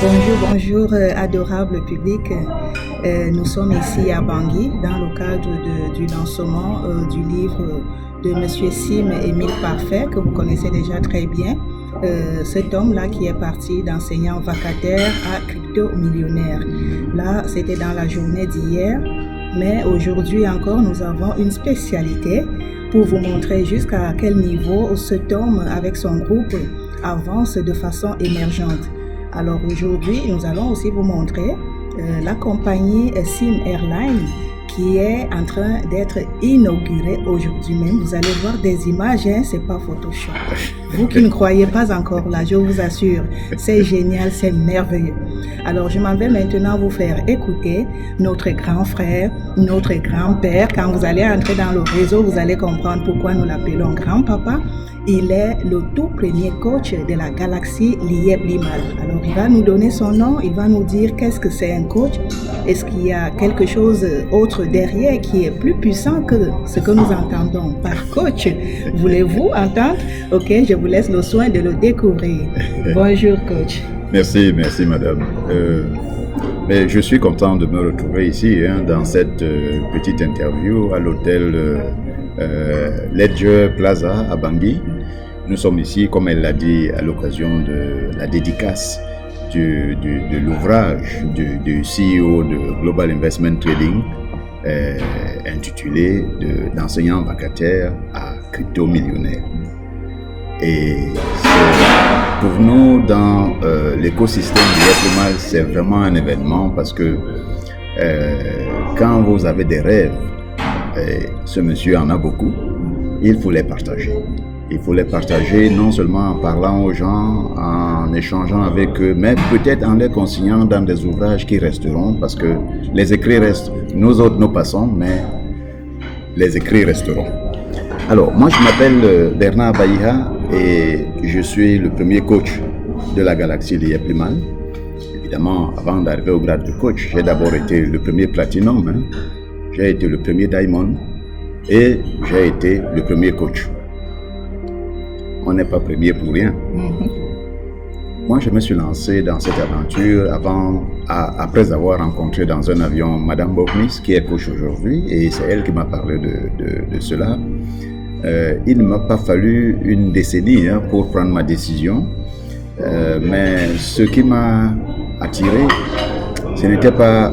Bonjour, adorable public. Nous sommes ici à Bangui dans le cadre du lancement du livre de Monsieur Sim Émile Parfait, que vous connaissez déjà très bien. Cet homme-là qui est parti d'enseignant vacataire à crypto-millionnaire. Là, c'était dans la journée d'hier, mais aujourd'hui encore, nous avons une spécialité pour vous montrer jusqu'à quel niveau cet homme, avec son groupe, avance de façon émergente. Alors aujourd'hui, nous allons aussi vous montrer la compagnie Sim Airlines qui est en train d'être inaugurée aujourd'hui même. Vous allez voir des images, hein, c'est pas Photoshop. Vous qui ne croyez pas encore là, je vous assure, c'est génial, c'est merveilleux. Alors je m'en vais maintenant vous faire écouter notre grand frère, notre grand-père. Quand vous allez entrer dans le réseau, vous allez comprendre pourquoi nous l'appelons grand-papa. Il est le tout premier coach de la galaxie Lieb Limal. Alors, il va nous donner son nom, il va nous dire qu'est-ce que c'est un coach. Est-ce qu'il y a quelque chose autre derrière qui est plus puissant que ce que nous entendons par coach? Voulez-vous entendre? Ok, je vous laisse le soin de le découvrir. Bonjour, coach. Merci madame. Mais je suis content de me retrouver ici dans cette petite interview à l'hôtel Ledger Plaza à Bangui. Nous sommes ici, comme elle l'a dit, à l'occasion de la dédicace de l'ouvrage du CEO de Global Investment Trading intitulé d'enseignant vacataire à crypto-millionnaire. Et pour nous, dans l'écosystème du Lieb Limal, c'est vraiment un événement parce que quand vous avez des rêves, ce monsieur en a beaucoup, il faut les partager. Il faut les partager non seulement en parlant aux gens, en échangeant avec eux, mais peut-être en les consignant dans des ouvrages qui resteront, parce que les écrits restent, nous autres nous passons, mais les écrits resteront. Alors, moi je m'appelle Bernard Baïha et je suis le premier coach de la galaxie Lieb Limal. Évidemment, avant d'arriver au grade de coach, j'ai d'abord été le premier platinum, j'ai été le premier diamond et j'ai été le premier coach. On n'est pas premier pour rien. Moi, je me suis lancé dans cette aventure après avoir rencontré dans un avion Madame Boknis, qui est coach aujourd'hui, et c'est elle qui m'a parlé de cela. Il ne m'a pas fallu une décennie pour prendre ma décision, mais ce qui m'a attiré, ce n'était pas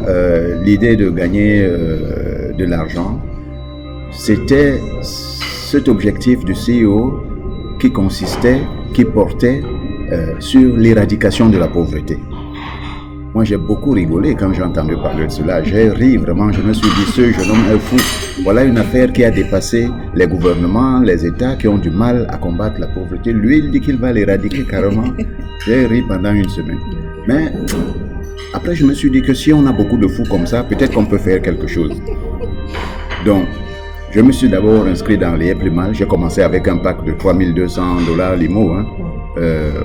l'idée de gagner de l'argent, c'était cet objectif du CEO qui portait sur l'éradication de la pauvreté. Moi, j'ai beaucoup rigolé quand j'ai entendu parler de cela. J'ai ri vraiment, je me suis dit, ce jeune homme est fou. Voilà une affaire qui a dépassé les gouvernements, les États qui ont du mal à combattre la pauvreté. Lui, il dit qu'il va l'éradiquer carrément. J'ai ri pendant une semaine. Mais après, je me suis dit que si on a beaucoup de fous comme ça, peut-être qu'on peut faire quelque chose. Donc, je me suis d'abord inscrit dans Lieb Limal. J'ai commencé avec un pack de $3,200 l'IMO.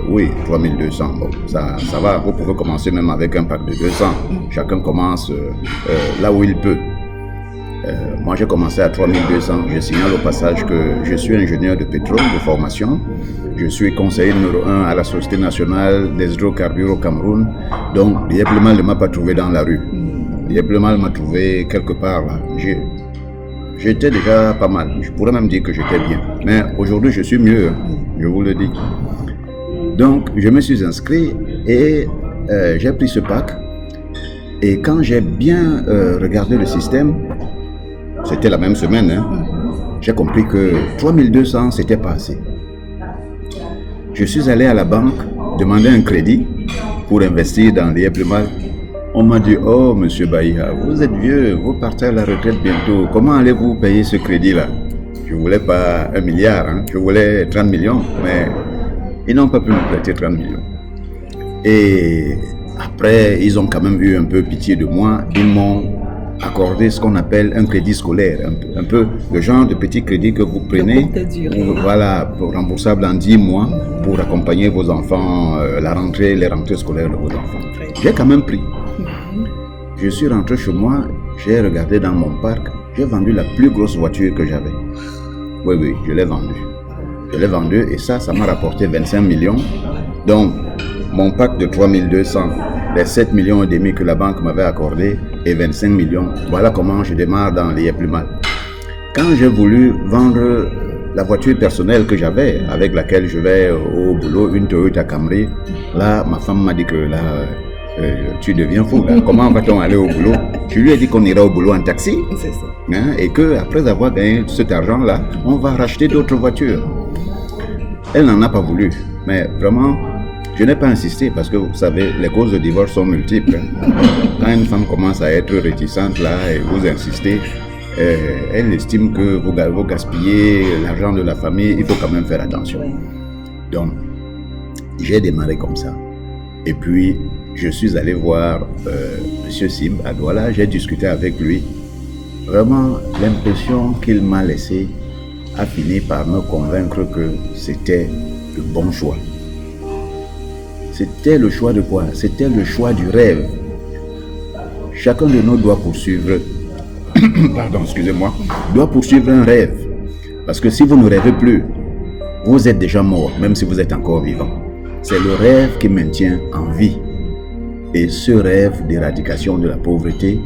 Oui, 3200. Bon, ça va. Vous pouvez commencer même avec un pack de 200. Chacun commence là où il peut. Moi, j'ai commencé à 3200. Je signale au passage que je suis ingénieur de pétrole de formation. Je suis conseiller numéro 1 à la Société nationale des hydrocarbures au Cameroun. Donc, Lieb Limal ne m'a pas trouvé dans la rue. Lieb Limal m'a trouvé quelque part là. J'étais déjà pas mal. Je pourrais même dire que j'étais bien. Mais aujourd'hui, je suis mieux. Je vous le dis. Donc, je me suis inscrit et j'ai pris ce pack. Et quand j'ai bien regardé le système, c'était la même semaine, j'ai compris que 3200, c'était pas assez. Je suis allé à la banque demander un crédit pour investir dans Lieb Limal. On m'a dit, oh, monsieur Baïha, vous êtes vieux, vous partez à la retraite bientôt. Comment allez-vous payer ce crédit-là? Je ne voulais pas 1 milliard, je voulais 30 millions, mais ils n'ont pas pu me prêter 30 millions. Et après, ils ont quand même eu un peu pitié de moi. Ils m'ont accordé ce qu'on appelle un crédit scolaire, un peu le genre de petit crédit que vous prenez, remboursable en 10 mois pour accompagner vos enfants, les rentrées scolaires de vos enfants. J'ai quand même pris. Je suis rentré chez moi, j'ai regardé dans mon parc, j'ai vendu la plus grosse voiture que j'avais. Oui, je l'ai vendue. Je l'ai vendue et ça m'a rapporté 25 millions. Donc, mon pack de 3200, les 7 millions et demi que la banque m'avait accordé et 25 millions. Voilà comment je démarre dans les plus mal. Quand j'ai voulu vendre la voiture personnelle que j'avais, avec laquelle je vais au boulot, une Toyota Camry, là, ma femme m'a dit que là, tu deviens fou, là. Comment va-t-on aller au boulot? Je lui ai dit qu'on ira au boulot en taxi. C'est ça. Hein, et qu'après avoir gagné cet argent-là, on va racheter d'autres voitures. Elle n'en a pas voulu, mais vraiment, je n'ai pas insisté parce que vous savez, les causes de divorce sont multiples. Quand une femme commence à être réticente là et vous insistez, elle estime que vous gaspillez l'argent de la famille, il faut quand même faire attention. Donc, j'ai démarré comme ça. Et puis, je suis allé voir M. Sim à Douala, j'ai discuté avec lui. Vraiment, l'impression qu'il m'a laissé a fini par me convaincre que c'était le bon choix. C'était le choix de quoi? C'était le choix du rêve. Chacun de nous doit poursuivre, pardon, excusez-moi, doit poursuivre un rêve. Parce que si vous ne rêvez plus, vous êtes déjà mort, même si vous êtes encore vivant. C'est le rêve qui maintient en vie. Et ce rêve d'éradication de la pauvreté,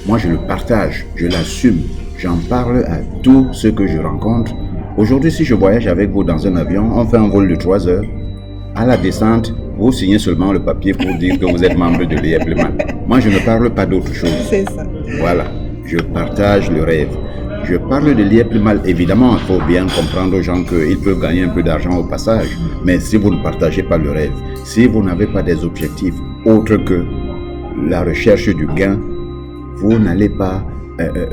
moi je le partage, je l'assume. J'en parle à tous ceux que je rencontre. Aujourd'hui, si je voyage avec vous dans un avion, on fait un vol de 3 heures. À la descente, vous signez seulement le papier pour dire que vous êtes membre de l'IEPLEMAN. Moi, je ne parle pas d'autre chose. C'est ça. Voilà, je partage le rêve. Je parle de l'IEPLEMAN. Évidemment, il faut bien comprendre aux gens qu'ils peuvent gagner un peu d'argent au passage. Mais si vous ne partagez pas le rêve, si vous n'avez pas des objectifs autres que la recherche du gain, vous n'allez pas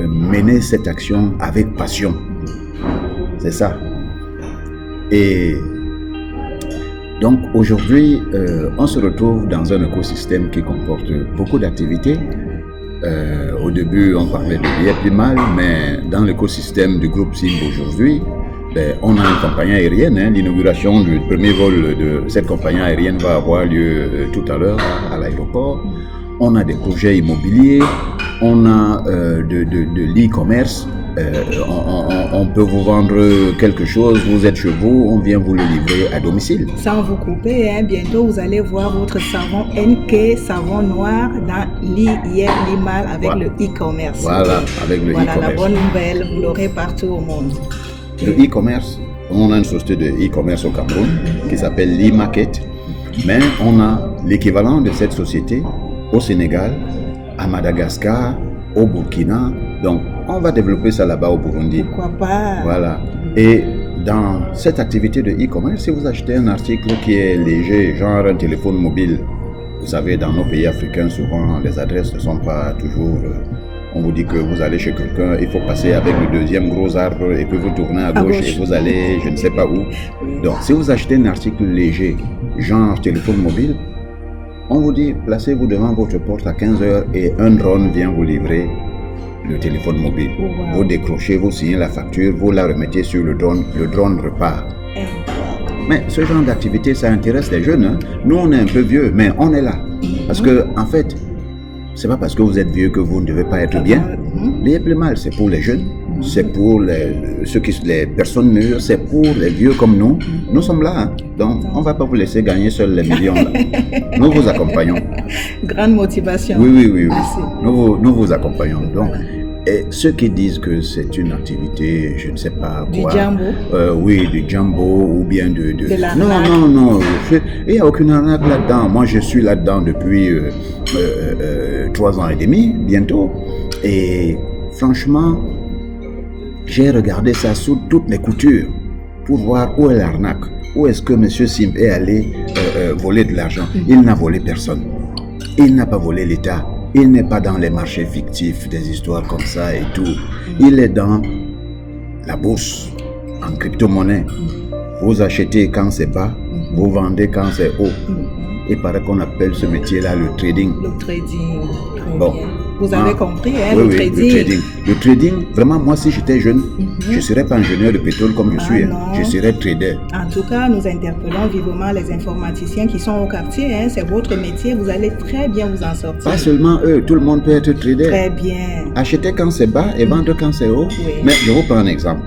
mener cette action avec passion. C'est ça. Et donc aujourd'hui, on se retrouve dans un écosystème qui comporte beaucoup d'activités. Au début, on parlait de l'IEPLEMAN, mais dans l'écosystème du groupe SIM aujourd'hui, on a une compagnie aérienne. L'inauguration du premier vol de cette compagnie aérienne va avoir lieu tout à l'heure à l'aéroport. On a des projets immobiliers, on a de l'e-commerce. On peut vous vendre quelque chose, vous êtes chez vous, on vient vous le livrer à domicile. Sans vous couper, bientôt vous allez voir votre savon NK, savon noir dans l'IEPLEMAN avec le e-commerce. Voilà, avec le e-commerce. Voilà la bonne nouvelle, vous l'aurez partout au monde. Le e-commerce, on a une société de e-commerce au Cameroun qui s'appelle l'e-market, mais on a l'équivalent de cette société au Sénégal, à Madagascar, au Burkina. Donc, on va développer ça là-bas au Burundi. Pourquoi pas? Voilà. Et dans cette activité de e-commerce, si vous achetez un article qui est léger, genre un téléphone mobile, vous savez, dans nos pays africains, souvent, les adresses ne sont pas toujours... on vous dit que vous allez chez quelqu'un, il faut passer avec le deuxième gros arbre et puis vous tournez à gauche et vous allez je ne sais pas où. Donc, si vous achetez un article léger, genre téléphone mobile, on vous dit, placez-vous devant votre porte à 15h et un drone vient vous livrer le téléphone mobile. Wow. Vous décrochez, vous signez la facture, vous la remettez sur le drone repart. Mais ce genre d'activité, ça intéresse les jeunes. Hein. Nous, on est un peu vieux, mais on est là. Parce que, en fait, c'est pas parce que vous êtes vieux que vous ne devez pas être bien. L'IEPLEMAN, c'est pour les jeunes, c'est pour les personnes mûres, c'est pour les vieux comme nous. Nous sommes là, hein. Donc on ne va pas vous laisser gagner seuls les millions. Là. Nous vous accompagnons. Grande motivation. Oui. Nous vous accompagnons. Donc, et ceux qui disent que c'est une activité, je ne sais pas quoi. Du jambo. Oui, du jambo ou bien de l'arnaque. Non. Il n'y a aucune arnaque là-dedans. Moi, je suis là-dedans depuis 3 ans et demi, bientôt. Et franchement, j'ai regardé ça sous toutes les coutures pour voir où est l'arnaque. Où est-ce que M. Sim est allé voler de l'argent? Il n'a volé personne. Il n'a pas volé l'État. Il n'est pas dans les marchés fictifs, des histoires comme ça et tout. Il est dans la bourse, en crypto-monnaie. Vous achetez quand c'est bas, vous vendez quand c'est haut. Il paraît qu'on appelle ce métier-là le trading. Le trading. Bon. Vous avez compris, hein, oui, le trading. Le trading, vraiment, moi, si j'étais jeune, je ne serais pas ingénieur de pétrole comme je suis. Je serais trader. En tout cas, nous interpellons vivement les informaticiens qui sont au quartier. Hein, c'est votre métier, vous allez très bien vous en sortir. Pas seulement eux, tout le monde peut être trader. Très bien. Acheter quand c'est bas et vendre quand c'est haut. Oui. Mais je vous prends un exemple.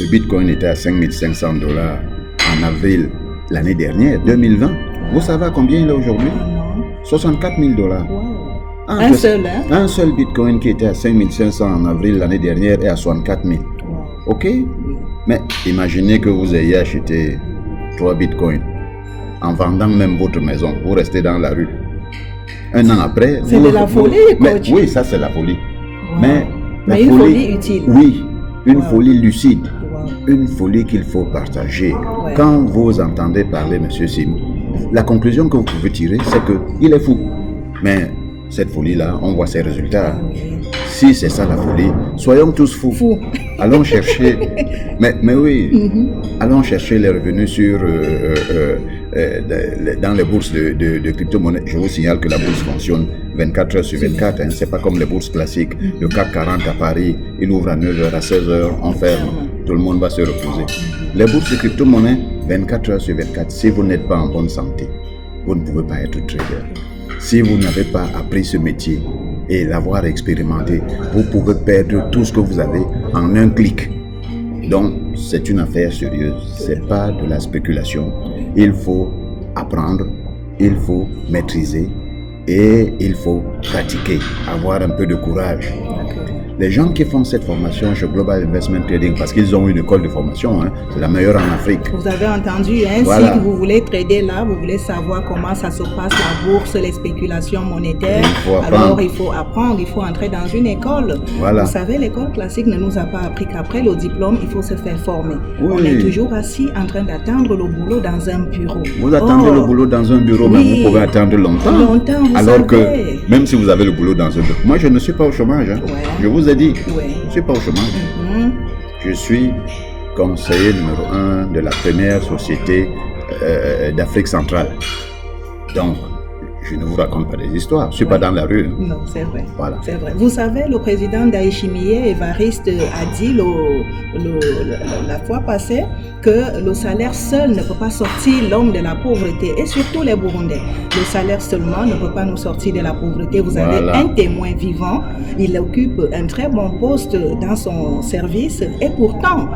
Le Bitcoin était à $5 500 en avril l'année dernière, 2020. Vous savez à combien il est aujourd'hui? Non. 64 000 $. Wow. Ah, Un seul, hein? Un seul bitcoin qui était à 5 500 en avril l'année dernière est à 64 000. Wow. Ok? Oui. Mais imaginez que vous ayez acheté 3 bitcoins en vendant même votre maison. Vous restez dans la rue. Un an après... C'est de la folie, coach. Oui, ça c'est la folie. Wow. Mais une folie utile. Oui, une Wow. folie lucide. Wow. Une folie qu'il faut partager. Ouais. Quand vous entendez parler M. Sim, la conclusion que vous pouvez tirer, c'est qu'il est fou. Mais cette folie-là, on voit ses résultats. Oui. Si c'est ça la folie, soyons tous fous. Fou. Allons chercher, mais oui, allons chercher les revenus sur, dans les bourses de crypto-monnaies. Je vous signale que la bourse fonctionne 24 heures sur 24. Hein. C'est pas comme les bourses classiques. Le CAC 40 à Paris, il ouvre à 9h, à 16h, on ferme. Tout le monde va se reposer. Les bourses de crypto-monnaies, 24 heures sur 24. Si vous n'êtes pas en bonne santé, vous ne pouvez pas être trader. Si vous n'avez pas appris ce métier et l'avoir expérimenté, vous pouvez perdre tout ce que vous avez en un clic. Donc, c'est une affaire sérieuse. C'est pas de la spéculation. Il faut apprendre, il faut maîtriser et il faut pratiquer, avoir un peu de courage. Les gens qui font cette formation chez Global Investment Trading, parce qu'ils ont une école de formation, hein, c'est la meilleure en Afrique. Vous avez entendu, hein, Voilà. Si vous voulez trader là, vous voulez savoir comment ça se passe, la bourse, les spéculations monétaires, Il faut apprendre. alors il faut apprendre, il faut entrer dans une école. Voilà. Vous savez, l'école classique ne nous a pas appris qu'après le diplôme, il faut se faire former. Oui. On est toujours assis en train d'attendre le boulot dans un bureau. Vous attendez Oh, le boulot dans un bureau, mais oui. vous pouvez attendre longtemps. Longtemps, vous alors savez. que, même si vous avez le boulot dans un bureau, moi je ne suis pas au chômage. Hein. Ouais. Je vous ai dit, Ouais. je ne suis pas au chômage. Mhm. Je suis conseiller numéro 1 de la première société d'Afrique centrale. Donc, je ne vous raconte pas des histoires. Je ne suis pas dans la rue. Hein. Non, c'est vrai. Voilà. C'est vrai. Vous savez, le président d'Aïchimiye, Évariste, a dit la fois passée que le salaire seul ne peut pas sortir l'homme de la pauvreté, et surtout les Burundais. Le salaire seulement ne peut pas nous sortir de la pauvreté. Vous avez Voilà. un témoin vivant, il occupe un très bon poste dans son service, et pourtant,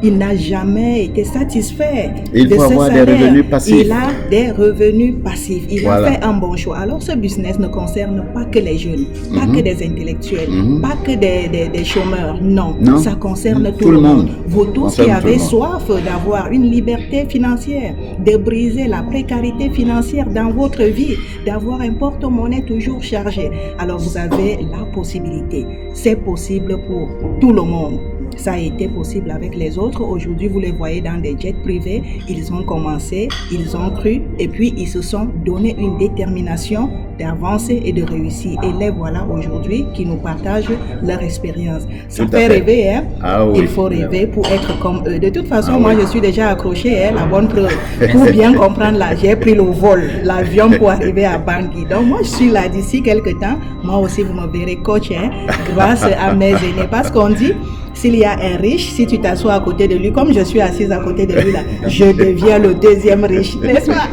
il n'a jamais été satisfait Il de faut ce avoir des salaire. revenus passifs. Il a des revenus passifs. Il Voilà. a fait un bon choix. Alors, ce business ne concerne pas que les jeunes, pas que des intellectuels, pas que des chômeurs. Non, Non. ça concerne tout le monde. Vous tous Concerne qui tout le avez monde. soif d'avoir une liberté financière, de briser la précarité financière dans votre vie, d'avoir un porte-monnaie toujours chargé. Alors, vous avez la possibilité. C'est possible pour tout le monde. Ça a été possible avec les autres. Aujourd'hui, vous les voyez dans des jets privés. Ils ont commencé, ils ont cru, et puis ils se sont donné une détermination d'avancer et de réussir. Et les voilà aujourd'hui qui nous partagent leur expérience. Ça Tout à fait fait. rêver, hein? Ah oui. Il faut rêver pour être comme eux. De toute façon, Ah moi, oui. je suis déjà accrochée, hein, la bonne preuve. Pour bien comprendre là, j'ai pris le vol, l'avion pour arriver à Bangui. Donc, moi, je suis là d'ici quelques temps. Moi aussi, vous me verrez coach, hein, grâce à mes aînés. Parce qu'on dit, s'il y a un riche, si tu t'assois à côté de lui, comme je suis assise à côté de lui là, je deviens le deuxième riche, n'est-ce pas?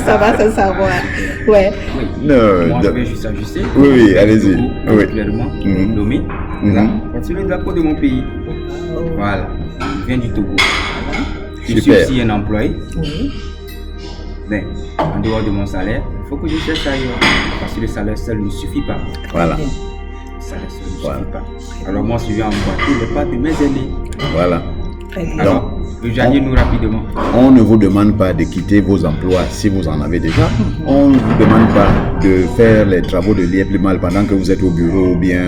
Ça va se savoir. Ouais. Non, Moi, je de- vais juste ajuster. Oui, oui, allez-y. Togo, Oui. clairement, Mhm. nommé. Mhm. Là, c'est le drapeau de mon pays. Voilà. Je viens du Togo. Je suis Super. aussi un employé. Oui. Mais en dehors de mon salaire, il faut que je cherche ailleurs. Parce que le salaire seul ne suffit pas. Voilà, Bien. Le salaire seul ne Voilà. suffit pas. Alors moi, je vais emboîter les pas de mes aînés. voilà. Très bien. Alors, rejoignez-nous rapidement. On ne vous demande pas de quitter vos emplois si vous en avez déjà. On ne vous demande pas de faire les travaux de lier plus mal pendant que vous êtes au bureau ou bien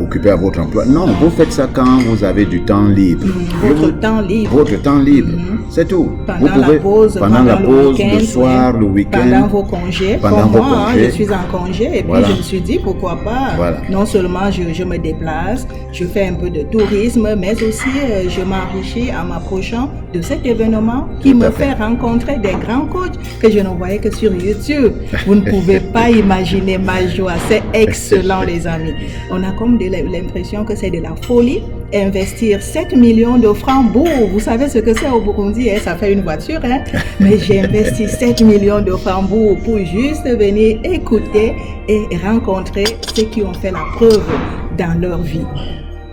occupé à votre emploi. Non, vous faites ça quand vous avez du temps libre. Votre temps libre. Votre temps libre, c'est tout. Pendant Vous pouvez, la pause, pendant la pause, week-end, le soir, ouais. le week-end. Pendant vos congés. Pendant Comme vos moi, hein, congés. je suis en congé et puis Voilà. je me suis dit pourquoi pas. Voilà. Non seulement je me déplace, je fais un peu de tourisme, mais aussi je m'enrichis en m'approchant de cet événement qui Tout me à fait. fait rencontrer des grands coachs que je ne voyais que sur YouTube. Vous ne pouvez pas imaginer ma joie. C'est excellent, les amis. On a comme l'impression que c'est de la folie. Investir 7 millions de francs, vous savez ce que c'est au Burundi, hein, ça fait une voiture, hein? Mais j'ai investi 7 millions de francs pour juste venir écouter et rencontrer ceux qui ont fait la preuve dans leur vie.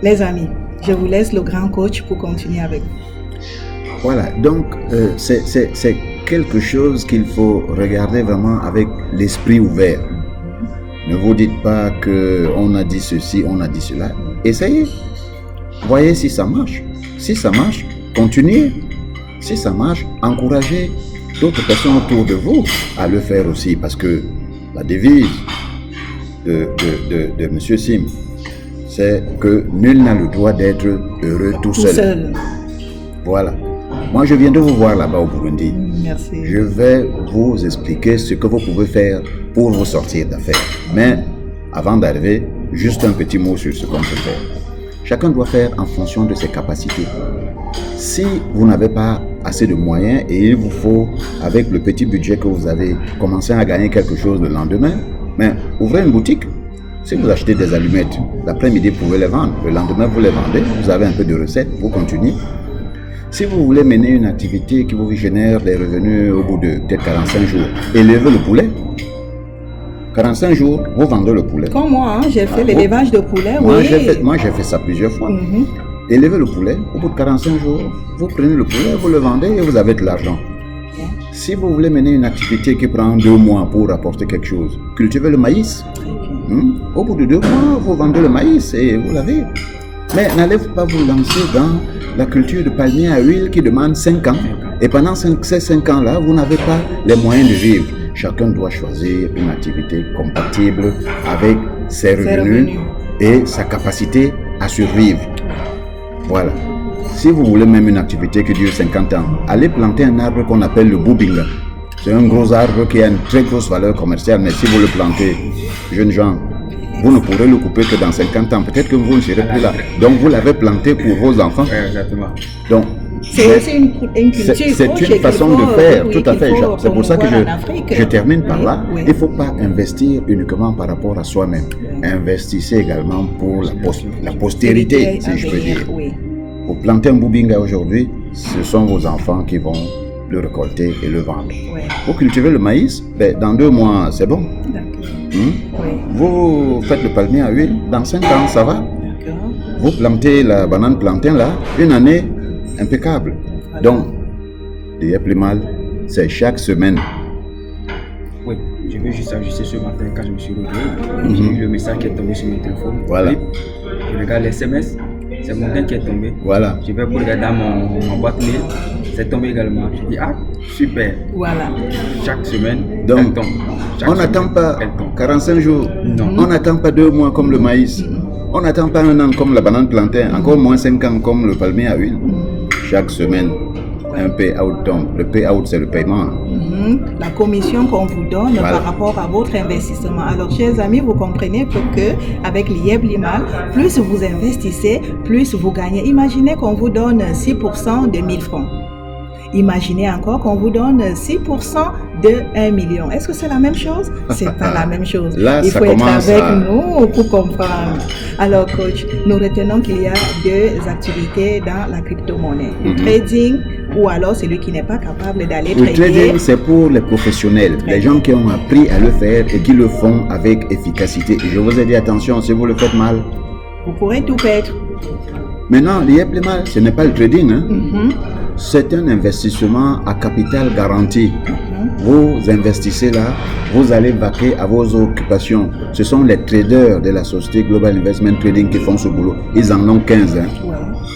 Les amis, je vous laisse le grand coach pour continuer avec vous. Voilà, donc c'est quelque chose qu'il faut regarder vraiment avec l'esprit ouvert. Ne vous dites pas qu'on a dit ceci, on a dit cela. Essayez. Voyez si ça marche. Si ça marche, continuez. Si ça marche, encouragez d'autres personnes autour de vous à le faire aussi. Parce que la devise de M. Sim, c'est que nul n'a le droit d'être heureux tout seul. Voilà. Moi, je viens de vous voir là-bas au Burundi. Merci. Je vais vous expliquer ce que vous pouvez faire pour vous sortir d'affaires. Mais avant d'arriver, juste un petit mot sur ce qu'on peut faire. Chacun doit faire en fonction de ses capacités. Si vous n'avez pas assez de moyens et il vous faut, avec le petit budget que vous avez, commencer à gagner quelque chose le lendemain, mais ouvrez une boutique. Si vous achetez des allumettes, l'après-midi, vous pouvez les vendre. Le lendemain, vous les vendez. Vous avez un peu de recettes, vous continuez. Si vous voulez mener une activité qui vous génère des revenus au bout de peut-être 45 jours, élevez le poulet. 45 jours, vous vendez le poulet. Comme moi, j'ai fait l'élevage de poulet. Moi, j'ai fait ça plusieurs fois. Élevez le poulet, au bout de 45 jours, vous prenez le poulet, vous le vendez et vous avez de l'argent. Si vous voulez mener une activité qui prend 2 mois pour apporter quelque chose, cultivez le maïs. Au bout de 2 mois, vous vendez le maïs et vous l'avez. Mais n'allez pas vous lancer dans la culture de palmier à huile qui demande 5 ans. Et pendant ces 5 ans-là, vous n'avez pas les moyens de vivre. Chacun doit choisir une activité compatible avec ses revenus et sa capacité à survivre. Voilà. Si vous voulez même une activité qui dure 50 ans, allez planter un arbre qu'on appelle le boubinga. C'est un gros arbre qui a une très grosse valeur commerciale, mais si vous le plantez, jeunes gens, vous ne pourrez le couper que dans 50 ans. Peut-être que vous ne serez plus là. Donc vous l'avez planté pour vos enfants. Exactement. Donc, c'est aussi une culture. C'est une façon de faire, tout à fait. C'est pour ça que je termine par là. Il ne faut pas investir uniquement par rapport à soi-même. Investissez également pour la postérité, si je peux dire. Vous plantez un boubinga aujourd'hui, ce sont vos enfants qui vont le récolter et le vendre. Vous cultivez le maïs, dans 2 mois, c'est bon. Vous faites le palmier à huile, dans 5 ans, ça va. Vous plantez la banane plantain là, 1 année, impeccable. Donc, il n'y a plus mal, c'est chaque semaine. Oui, je veux juste ajuster ce matin quand je me suis réveillé. J'ai eu le message qui est tombé sur mon téléphone. Voilà. Je regarde les SMS, c'est mon gain qui est tombé. Voilà. Je vais pour regarder dans mon boîte mail, c'est tombé également. Je dis, ah, super. Voilà. Chaque semaine, donc, elle tombe. On n'attend pas 45 jours. Non. On n'attend pas 2 mois comme le maïs. On n'attend pas 1 an comme la banane plantain. Encore moins 5 ans comme le palmier à huile. Chaque semaine, un payout tombe. Le payout, c'est le paiement. La commission qu'on vous donne par rapport à votre investissement. Alors, chers amis, vous comprenez que avec l'IEB Limal, plus vous investissez, plus vous gagnez. Imaginez qu'on vous donne 6% de 1000 francs. Imaginez encore qu'on vous donne 6% de 1 million. Est-ce que c'est la même chose? C'est pas la même chose. Là, il faut être avec nous pour comprendre. Alors, coach, nous retenons qu'il y a 2 activités dans la crypto-monnaie. Le trading ou alors celui qui n'est pas capable d'aller trader. Le trading, c'est pour les professionnels, les gens qui ont appris à le faire et qui le font avec efficacité. Et je vous ai dit, attention, si vous le faites mal, vous pourrez tout perdre. Maintenant, l'IEB Limal, ce n'est pas le trading. C'est un investissement à capital garanti. Vous investissez là, vous allez vaquer à vos occupations. Ce sont les traders de la société Global Investment Trading qui font ce boulot. Ils en ont 15.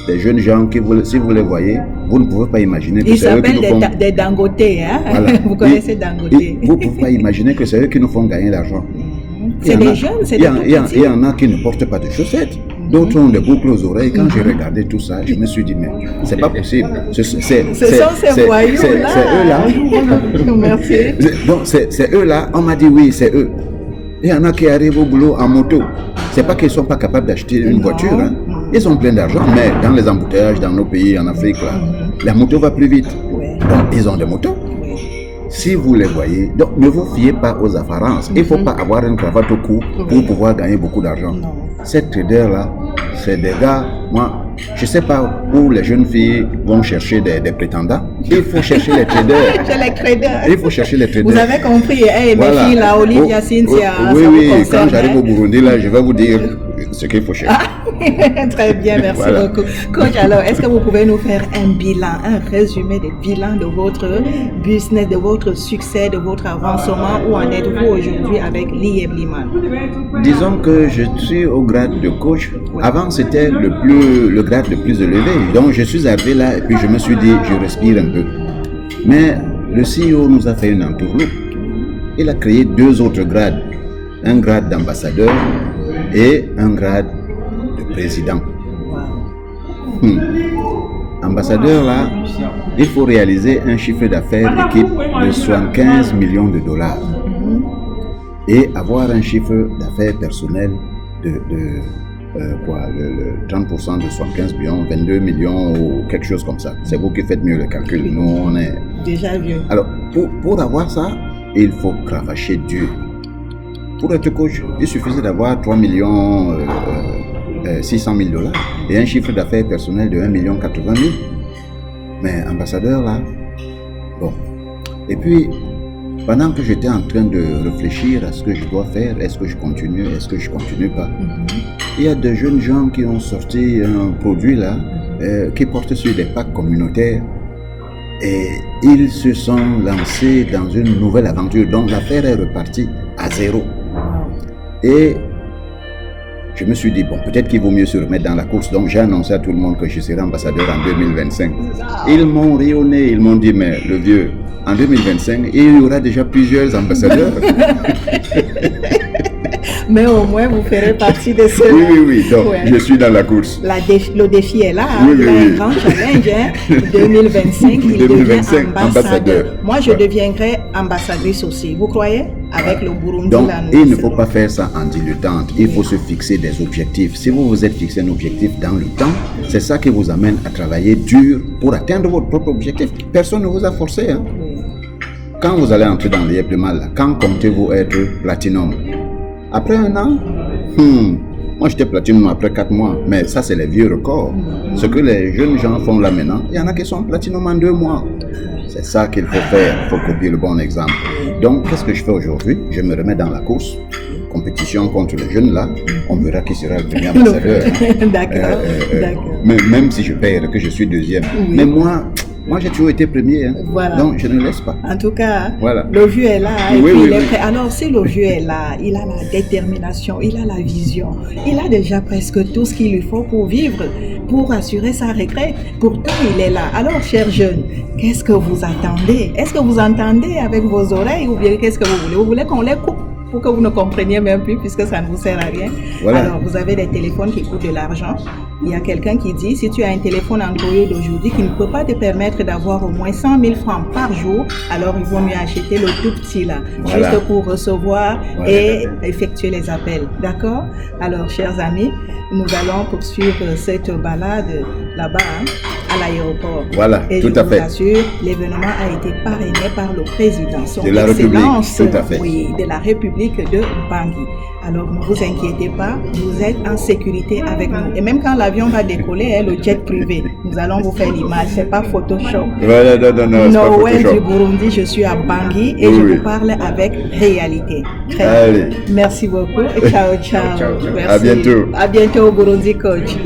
Des jeunes gens qui, si vous les voyez, vous ne pouvez pas imaginer que c'est eux qui nous font... des dangotés. Voilà. Vous connaissez dangotés. Vous ne pouvez pas imaginer que c'est eux qui nous font gagner l'argent. C'est des jeunes, c'est des tout petits. Il y en a qui ne portent pas de chaussettes. D'autres ont des boucles aux oreilles. Quand j'ai regardé tout ça, je me suis dit, mais c'est pas possible. Ce sont ces voyous-là. C'est eux là. Merci. Donc, c'est eux là. On m'a dit, oui, c'est eux. Il y en a qui arrivent au boulot en moto. C'est pas qu'ils sont pas capables d'acheter une voiture. Hein. Ils ont plein d'argent, mais dans les embouteillages, dans nos pays, en Afrique, là, la moto va plus vite. Donc, ils ont des motos. Si vous les voyez, donc ne vous fiez pas aux apparences. Il ne faut pas avoir une cravate au cou pour pouvoir gagner beaucoup d'argent. Ces traders-là, c'est des gars, moi, je ne sais pas où les jeunes filles vont chercher des prétendants. Il faut chercher les traders. Il faut chercher les traders. Vous avez compris, hey, mes filles là, Olivia, Cynthia. Oui, quand j'arrive au Burundi, là, je vais vous dire ce qu'il faut chercher. Très bien, merci Voilà. beaucoup. Coach, alors, est-ce que vous pouvez nous faire un bilan, un résumé des bilans de votre business, de votre succès, de votre avancement? Où en êtes-vous aujourd'hui avec l'IEB Liman? Disons que je suis au grade de coach. Avant, c'était le grade le plus élevé. Donc, je suis arrivé là et puis je me suis dit, je respire un peu. Mais le CEO nous a fait une entourloupe. Il a créé 2 autres grades. Un grade d'ambassadeur et un grade de président. Ambassadeur, là, il faut réaliser un chiffre d'affaires d'équipe de 75 millions de dollars et avoir un chiffre d'affaires personnel de le 30% de 75 millions, 22 millions ou quelque chose comme ça. C'est vous qui faites mieux le calcul. Nous, on est... Déjà vieux. Alors, pour avoir ça, il faut cravacher dur. Pour être coach, il suffisait d'avoir 3 millions 600 000 dollars et un chiffre d'affaires personnel de 1 million 80 000. Mais ambassadeur, là, bon. Et puis, pendant que j'étais en train de réfléchir à ce que je dois faire, est-ce que je continue, est-ce que je continue pas, il y a de jeunes gens qui ont sorti un produit là, qui porte sur des packs communautaires. Et ils se sont lancés dans une nouvelle aventure. Donc l'affaire est repartie à zéro. Et je me suis dit, bon, peut-être qu'il vaut mieux se remettre dans la course. Donc j'ai annoncé à tout le monde que je serai ambassadeur en 2025. Ils m'ont rayonné, ils m'ont dit, mais le vieux, en 2025, il y aura déjà plusieurs ambassadeurs. Mais au moins, vous ferez partie de ceux. Oui. Donc, je suis dans la course. Le défi est là. Oui. Un grand challenge. 2025, il 2025, devient ambassadeur. Moi, je deviendrai ambassadrice aussi. Vous croyez? Avec le Burundi. Donc, là, il ne faut pas faire ça en dilettante. Il faut se fixer des objectifs. Si vous vous êtes fixé un objectif dans le temps, c'est ça qui vous amène à travailler dur pour atteindre votre propre objectif. Personne ne vous a forcé. Hein? Quand vous allez entrer dans l'IEB Liman, quand comptez-vous être platinum? Après 1 an, moi j'étais platinum après 4 mois, mais ça c'est les vieux records. Ce que les jeunes gens font là maintenant, il y en a qui sont platinum en 2 mois. C'est ça qu'il faut faire, il faut copier le bon exemple. Donc qu'est-ce que je fais aujourd'hui? Je me remets dans la course, compétition contre les jeunes là, on verra qui sera le premier ambassadeur. D'accord. Même si je perds, que je suis deuxième. Mais moi j'ai toujours été premier, hein. Voilà. Donc je ne laisse pas. En tout cas, voilà. Le vieux est là et Oui, puis oui, il est oui. prêt. Alors si le vieux est là, il a la détermination, il a la vision, il a déjà presque tout ce qu'il lui faut pour vivre, pour assurer sa retraite. Pourtant, il est là. Alors, chers jeunes, qu'est-ce que vous attendez? Est-ce que vous entendez avec vos oreilles ou bien qu'est-ce que vous voulez? Vous voulez qu'on les coupe pour que vous ne compreniez même plus puisque ça ne vous sert à rien. Voilà. Alors, vous avez des téléphones qui coûtent de l'argent. Il y a quelqu'un qui dit, si tu as un téléphone Android d'aujourd'hui qui ne peut pas te permettre d'avoir au moins 100 000 francs par jour, alors il vaut mieux acheter le tout petit là, Voilà. juste pour recevoir et effectuer les appels. D'accord? Alors, chers amis, nous allons poursuivre cette balade là-bas, hein, à l'aéroport. Voilà, et tout je à vous fait. assure, l'événement a été parrainé par le président, son De la République, Excellence, tout à fait. oui, de la République de Bangui. Alors, ne vous inquiétez pas, vous êtes en sécurité avec nous. Et même quand l'avion va décoller, hein, le jet privé, nous allons vous faire l'image, c'est pas Photoshop. Voilà, non, c'est pas Nord-Ouest Photoshop. du Burundi, je suis à Bangui et Oui, je oui. vous parle avec réalité. Très Allez. bien. Merci beaucoup. Ciao, ciao. Ciao, ciao. Merci. À bientôt. À bientôt au Burundi, coach.